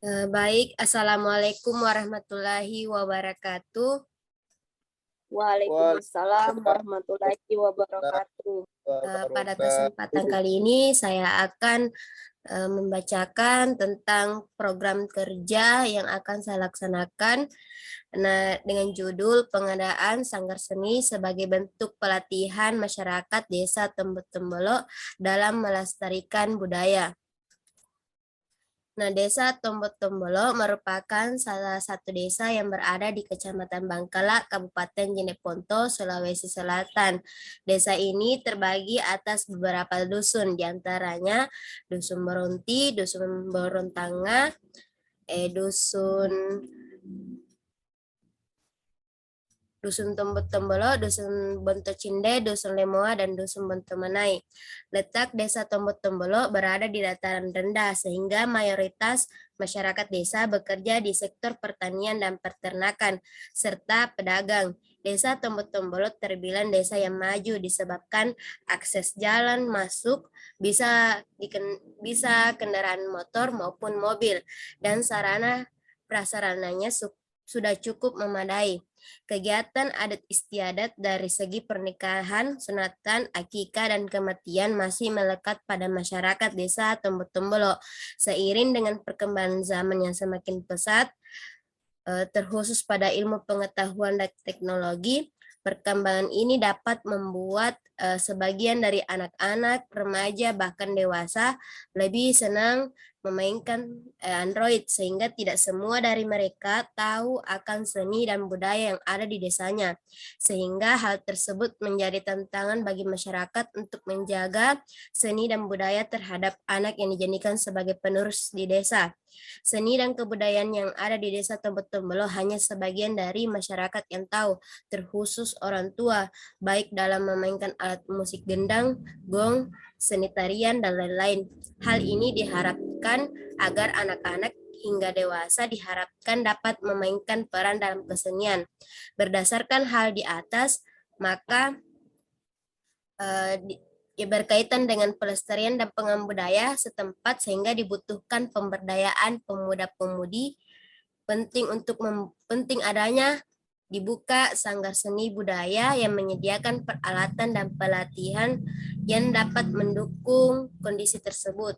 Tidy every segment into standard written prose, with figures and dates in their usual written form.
Baik, Assalamualaikum warahmatullahi wabarakatuh. Waalaikumsalam warahmatullahi wabarakatuh. Pada kesempatan kali ini saya akan membacakan tentang program kerja yang akan saya laksanakan. Nah, dengan judul pengadaan sanggar seni sebagai bentuk pelatihan masyarakat Desa Tembok-Tembolo dalam melestarikan budaya. Nah, Desa Tombok-Tombolo merupakan salah satu desa yang berada di Kecamatan Bangkala, Kabupaten Jeneponto, Sulawesi Selatan. Desa ini terbagi atas beberapa dusun, diantaranya Dusun Meronti, Dusun Borontanga, Dusun Tombok-Tombolo, Dusun Bontocinde, Dusun Lemoa, dan Dusun Bontomanai. Letak Desa Tombok-Tombolo berada di dataran rendah sehingga mayoritas masyarakat desa bekerja di sektor pertanian dan peternakan serta pedagang. Desa Tombok-Tombolo terbilang desa yang maju disebabkan akses jalan masuk bisa kendaraan motor maupun mobil dan sarana prasarananya sudah cukup memadai. Kegiatan adat istiadat dari segi pernikahan, sunatan, akikah, dan kematian masih melekat pada masyarakat desa Tombok-Tombolo. Seiring dengan perkembangan zaman yang semakin pesat, terkhusus pada ilmu pengetahuan dan teknologi, perkembangan ini dapat membuat sebagian dari anak-anak, remaja, bahkan dewasa lebih senang memainkan Android, sehingga tidak semua dari mereka tahu akan seni dan budaya yang ada di desanya. Sehingga hal tersebut menjadi tantangan bagi masyarakat untuk menjaga seni dan budaya terhadap anak yang dijadikan sebagai penerus di desa. Seni dan kebudayaan yang ada di desa Tombok-Tombolo hanya sebagian dari masyarakat yang tahu, terkhusus orang tua, baik dalam memainkan alat musik gendang, gong, seni tarian, dan lain-lain. Hal ini diharapkan agar anak-anak hingga dewasa diharapkan dapat memainkan peran dalam kesenian. Berdasarkan hal di atas, maka berkaitan dengan pelestarian dan pengembangan budaya setempat sehingga dibutuhkan pemberdayaan pemuda-pemudi penting adanya dibuka sanggar seni budaya yang menyediakan peralatan dan pelatihan yang dapat mendukung kondisi tersebut.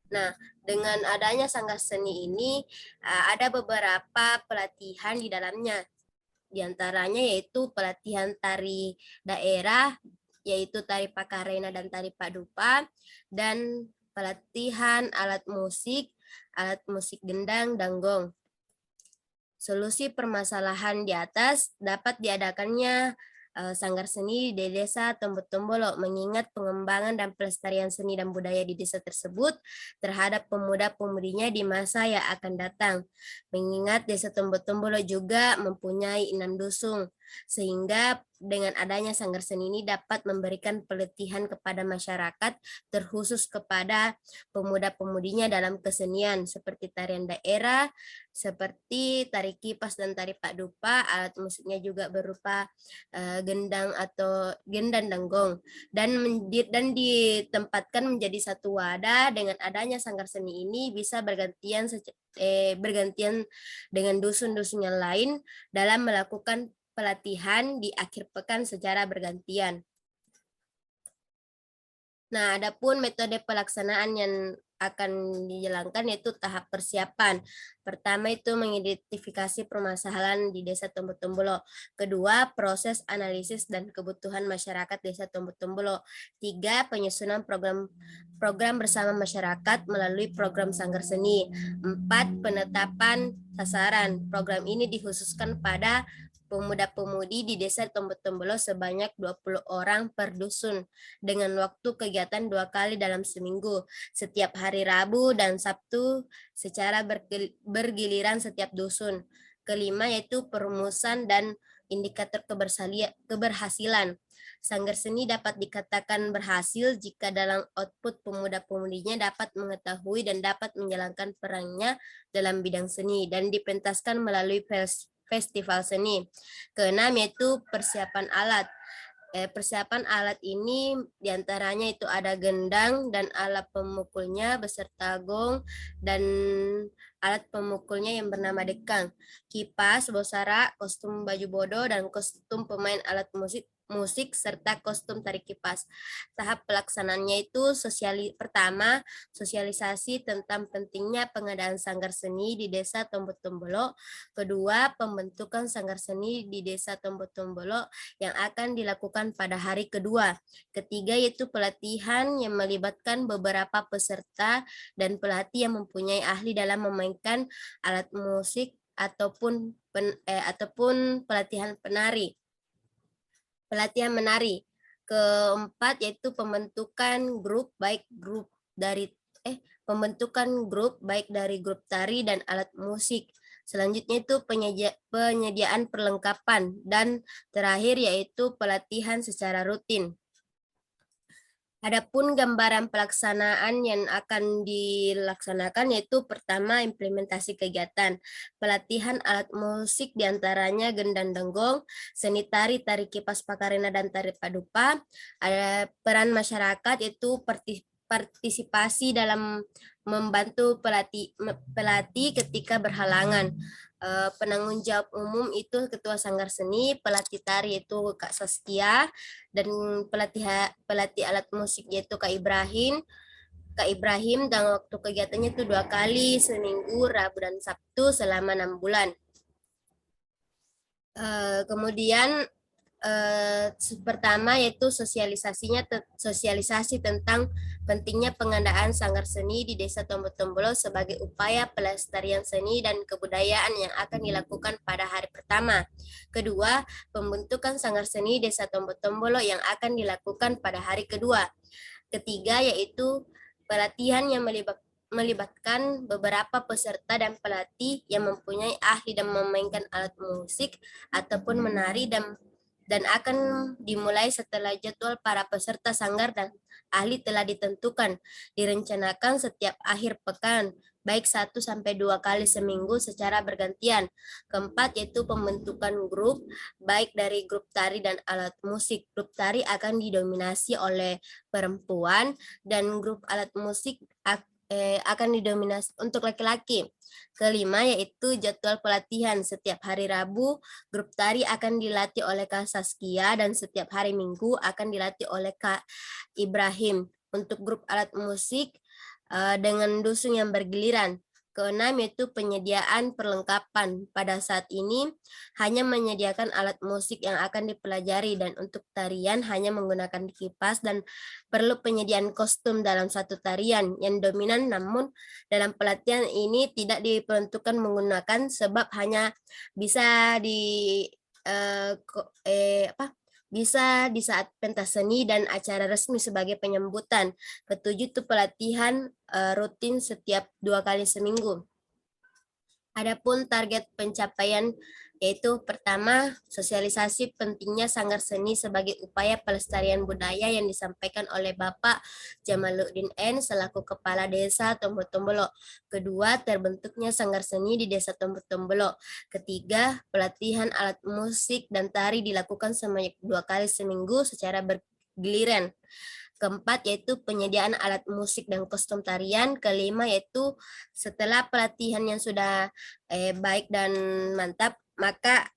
Nah, dengan adanya sanggar seni ini ada beberapa pelatihan di dalamnya. Di antaranya yaitu pelatihan tari daerah, yaitu tari Pakarena dan tari Padupa, dan pelatihan alat musik gendang dan gong. Solusi permasalahan di atas dapat diadakannya sanggar seni di desa Tombok-Tombolo, mengingat pengembangan dan pelestarian seni dan budaya di desa tersebut terhadap pemuda-pemudinya di masa yang akan datang. Mengingat desa Tombok-Tombolo juga mempunyai 6 dusun, sehingga dengan adanya sanggar seni ini dapat memberikan pelatihan kepada masyarakat, terkhusus kepada pemuda-pemudinya dalam kesenian seperti tarian daerah, seperti tari kipas dan tari Padupa. Alat musiknya juga berupa gendang atau gendang dan gong, dan ditempatkan menjadi satu wadah. Dengan adanya sanggar seni ini bisa bergantian dengan dusun-dusun yang lain dalam melakukan pelatihan di akhir pekan secara bergantian. Nah, adapun metode pelaksanaan yang akan dijalankan yaitu tahap persiapan. Pertama itu mengidentifikasi permasalahan di Desa Tombok-Tombolo. Kedua, proses analisis dan kebutuhan masyarakat Desa Tombok-Tombolo. Tiga, penyusunan program bersama masyarakat melalui program sanggar seni. Empat, penetapan sasaran. Program ini dikhususkan pada pemuda-pemudi di Desa Tombok-Tombolo sebanyak 20 orang per dusun dengan waktu kegiatan 2 kali dalam seminggu, setiap hari Rabu dan Sabtu secara bergiliran setiap dusun. Kelima yaitu perumusan dan indikator keberhasilan. Sanggar seni dapat dikatakan berhasil jika dalam output pemuda-pemudinya dapat mengetahui dan dapat menjalankan perannya dalam bidang seni dan dipentaskan melalui festival seni. Keenam yaitu persiapan alat. persiapan alat ini diantaranya itu ada gendang dan alat pemukulnya beserta gong dan alat pemukulnya yang bernama dekang, kipas, bosara, kostum baju bodoh, dan kostum pemain alat musik serta kostum tarik kipas. Tahap pelaksanaannya itu pertama, sosialisasi tentang pentingnya pengadaan sanggar seni di Desa Tombo-Tombolo. Kedua, pembentukan sanggar seni di Desa Tombo-Tombolo yang akan dilakukan pada hari kedua. Ketiga, yaitu pelatihan yang melibatkan beberapa peserta dan pelatih yang mempunyai ahli dalam memainkan alat musik ataupun pelatihan menari. Keempat, yaitu pembentukan grup baik dari grup tari dan alat musik. Selanjutnya itu penyediaan perlengkapan, dan terakhir yaitu pelatihan secara rutin. Adapun gambaran pelaksanaan yang akan dilaksanakan yaitu pertama, implementasi kegiatan, pelatihan alat musik diantaranya gendang denggong, seni tari, tari kipas pakarena, dan tari padupa. Ada peran masyarakat yaitu partisipasi dalam membantu pelatih ketika berhalangan. Penanggung jawab umum itu ketua sanggar seni, pelatih tari itu Kak Saskia, dan pelatih alat musik yaitu Kak Ibrahim, dan waktu kegiatannya itu 2 kali seminggu, Rabu dan Sabtu selama 6 bulan. Kemudian pertama yaitu sosialisasi tentang pentingnya pengadaan sanggar seni di Desa Tombo-Tombolo sebagai upaya pelestarian seni dan kebudayaan yang akan dilakukan pada hari pertama. Kedua, pembentukan sanggar seni Desa Tombo-Tombolo yang akan dilakukan pada hari kedua. Ketiga, yaitu pelatihan yang melibatkan beberapa peserta dan pelatih yang mempunyai ahli dan memainkan alat musik ataupun menari, dan akan dimulai setelah jadwal para peserta sanggar dan ahli telah ditentukan. Direncanakan setiap akhir pekan, baik 1-2 kali seminggu secara bergantian. Keempat, yaitu pembentukan grup, baik dari grup tari dan alat musik. Grup tari akan didominasi oleh perempuan, dan grup alat musik akan didominasi untuk laki-laki. Kelima, yaitu jadwal pelatihan. Setiap hari Rabu, grup tari akan dilatih oleh Kak Saskia, dan setiap hari Minggu akan dilatih oleh Kak Ibrahim. Untuk grup alat musik dengan dusun yang bergiliran. Keenam, yaitu penyediaan perlengkapan. Pada saat ini hanya menyediakan alat musik yang akan dipelajari, dan untuk tarian hanya menggunakan kipas dan perlu penyediaan kostum dalam satu tarian yang dominan, namun dalam pelatihan ini tidak diperuntukkan menggunakan sebab hanya bisa bisa di saat pentas seni dan acara resmi sebagai penyambutan. Ketujuh itu pelatihan rutin setiap 2 kali seminggu. Adapun target pencapaian yaitu pertama, sosialisasi pentingnya sanggar seni sebagai upaya pelestarian budaya yang disampaikan oleh Bapak Jamaluddin N selaku Kepala Desa Tombo-Tombolo. Kedua, terbentuknya sanggar seni di Desa Tombo-Tombolo. Ketiga, pelatihan alat musik dan tari dilakukan sebanyak 2 kali seminggu secara bergiliran. Keempat, yaitu penyediaan alat musik dan kostum tarian. Kelima, yaitu setelah pelatihan yang sudah baik dan mantap, maka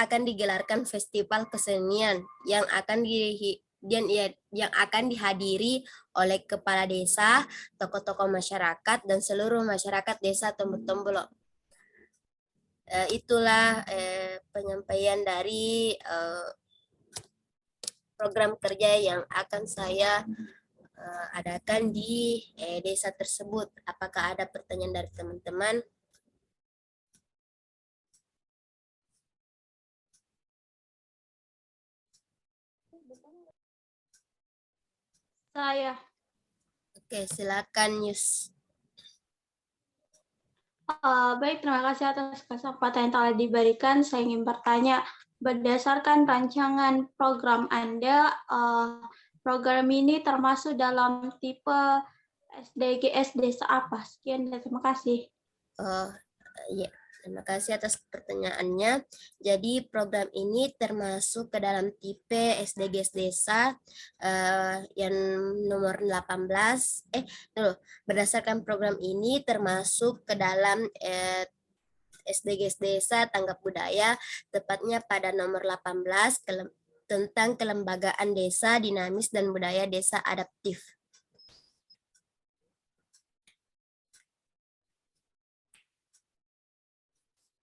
akan digelarkan festival kesenian yang akan dihadiri oleh kepala desa, tokoh-tokoh masyarakat, dan seluruh masyarakat Desa Tombo-Tombolo. Itulah penyampaian dari program kerja yang akan saya adakan di desa tersebut. Apakah ada pertanyaan dari teman-teman? Saya. Oke, silakan Yus. Baik, terima kasih atas kesempatan yang telah diberikan. Saya ingin bertanya, berdasarkan rancangan program Anda, program ini termasuk dalam tipe SDGs desa apa? Sekian dan terima kasih. Ya. Terima kasih atas pertanyaannya. Jadi program ini termasuk ke dalam tipe SDGs Desa yang nomor 18. Berdasarkan program ini termasuk ke dalam SDGs Desa Tanggap Budaya, tepatnya pada nomor 18 tentang kelembagaan desa dinamis dan budaya desa adaptif.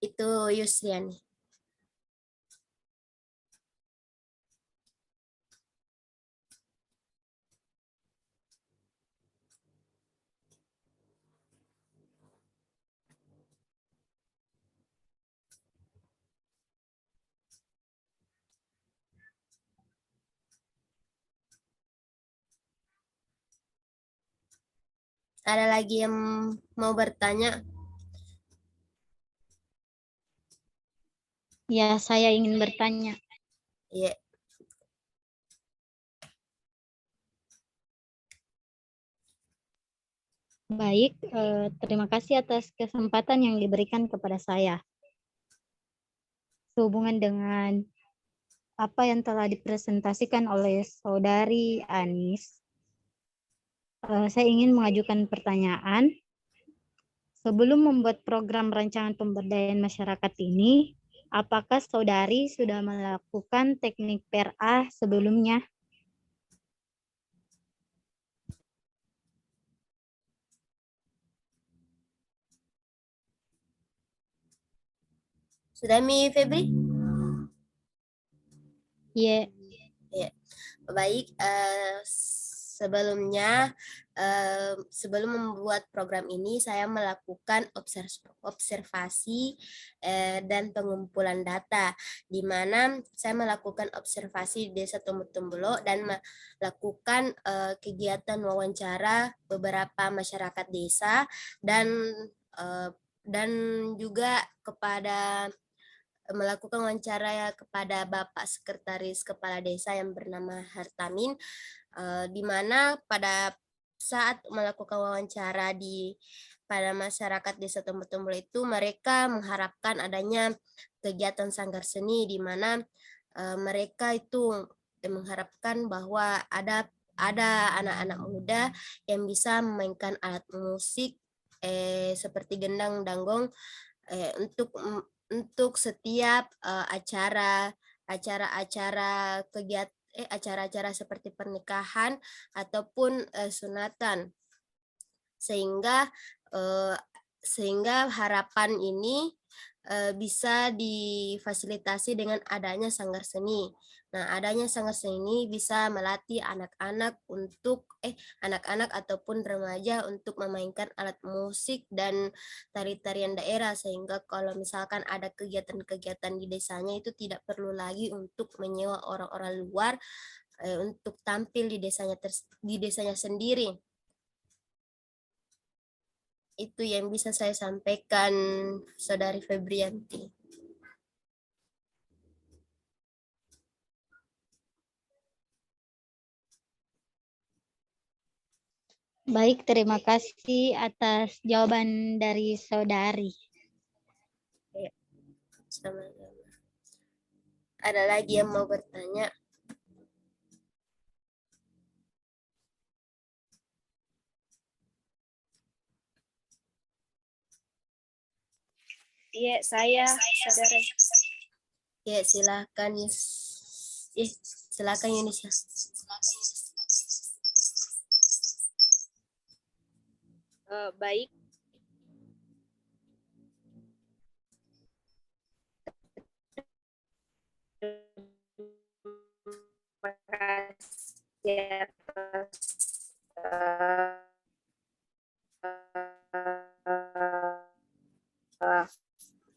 Itu Yusriani. Ada lagi yang mau bertanya? Ya, saya ingin bertanya. Iya. Baik, terima kasih atas kesempatan yang diberikan kepada saya. Sehubungan dengan apa yang telah dipresentasikan oleh Saudari Anis, saya ingin mengajukan pertanyaan. Sebelum membuat program rancangan pemberdayaan masyarakat ini, apakah Saudari sudah melakukan teknik PRA sebelumnya? Sudah Mi Febri? Iya. Baik, sebelumnya sebelum membuat program ini saya melakukan observasi dan pengumpulan data, di mana saya melakukan observasi di Desa Tombolo dan melakukan kegiatan wawancara beberapa masyarakat desa dan juga melakukan wawancara kepada Bapak Sekretaris Kepala Desa yang bernama Hartamin, di mana pada saat melakukan wawancara pada masyarakat Desa Tombol itu, mereka mengharapkan adanya kegiatan sanggar seni, di mana mereka itu mengharapkan bahwa ada anak-anak muda yang bisa memainkan alat musik seperti gendang, danggong untuk setiap acara-acara seperti pernikahan ataupun sunatan, sehingga harapan ini bisa difasilitasi dengan adanya sanggar seni. Nah, adanya sanggar seni ini bisa melatih anak-anak ataupun remaja untuk memainkan alat musik dan tari-tarian daerah, sehingga kalau misalkan ada kegiatan-kegiatan di desanya itu tidak perlu lagi untuk menyewa orang-orang luar untuk tampil di desanya sendiri. Itu yang bisa saya sampaikan, Saudari Febrianti. Baik, terima kasih atas jawaban dari Saudari. Sama-sama. Ada lagi yang mau bertanya? Iya, saya, Saudara. Ya, silakan Yunis. Baik. Terima kasih atas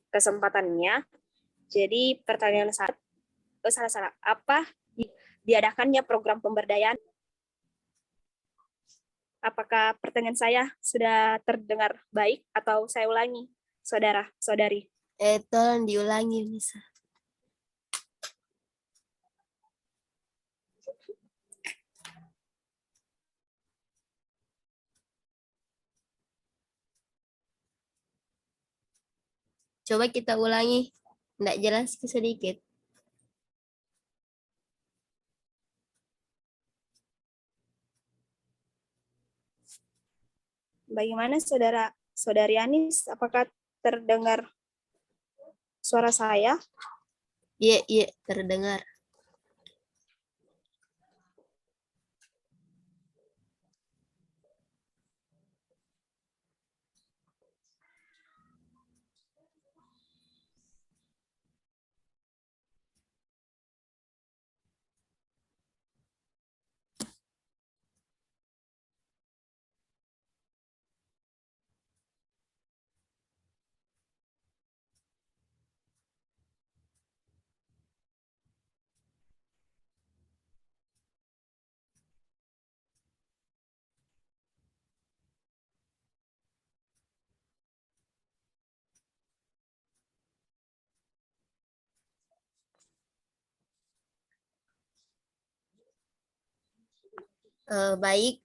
kesempatannya. Jadi pertanyaan salah apa diadakannya program pemberdayaan? Apakah pertanyaan saya sudah terdengar baik atau saya ulangi, saudari? Tolong diulangi, Nisa. Coba kita ulangi. Nggak jelas sedikit. Bagaimana Saudari Anis? Apakah terdengar suara saya? Iya, terdengar. Baik,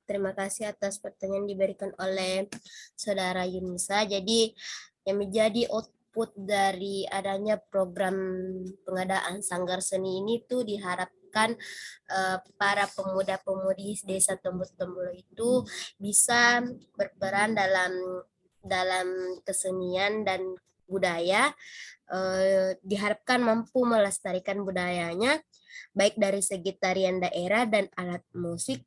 terima kasih atas pertanyaan diberikan oleh Saudara Yunisa. Jadi yang menjadi output dari adanya program pengadaan Sanggar Seni ini tuh diharapkan para pemuda-pemudi Desa Tombol-Tombol itu bisa berperan dalam kesenian dan budaya, diharapkan mampu melestarikan budayanya baik dari segi tarian daerah dan alat musik.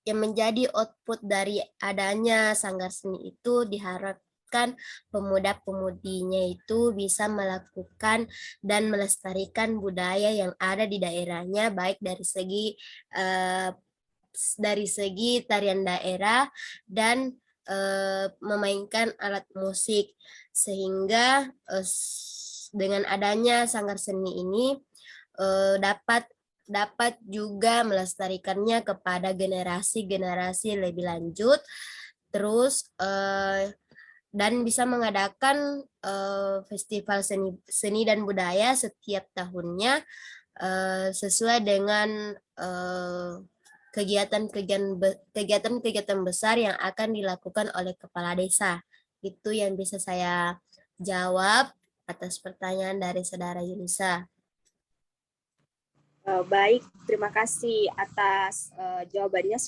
Yang menjadi output dari adanya Sanggar Seni itu diharapkan pemuda-pemudinya itu bisa melakukan dan melestarikan budaya yang ada di daerahnya, baik dari segi tarian daerah dan memainkan alat musik, sehingga dengan adanya Sanggar Seni ini dapat juga melestarikannya kepada generasi-generasi lebih lanjut, terus dan bisa mengadakan festival seni dan budaya setiap tahunnya sesuai dengan kegiatan-kegiatan besar yang akan dilakukan oleh kepala desa. Itu yang bisa saya jawab atas pertanyaan dari Saudara Yunisa. Baik, terima kasih atas jawabannya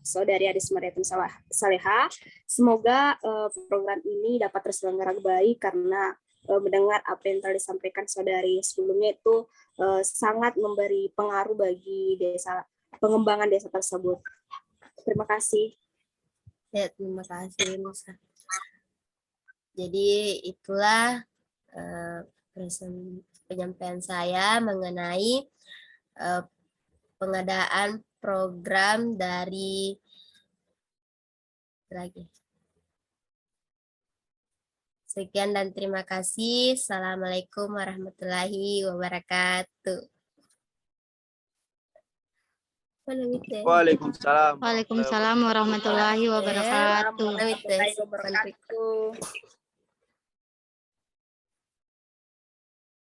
Saudari Anis Mariatin Saleha. Semoga program ini dapat terselenggara baik karena mendengar apa yang telah disampaikan Saudari sebelumnya itu sangat memberi pengaruh bagi pengembangan desa tersebut. Terima kasih. Ya, terima kasih, Nusa. Jadi itulah penyampaian saya mengenai pengadaan program dari Sekian dan terima kasih. Assalamualaikum warahmatullahi wabarakatuh. Waalaikumsalam warahmatullahi wabarakatuh. Warahmatullahi wabarakatuh.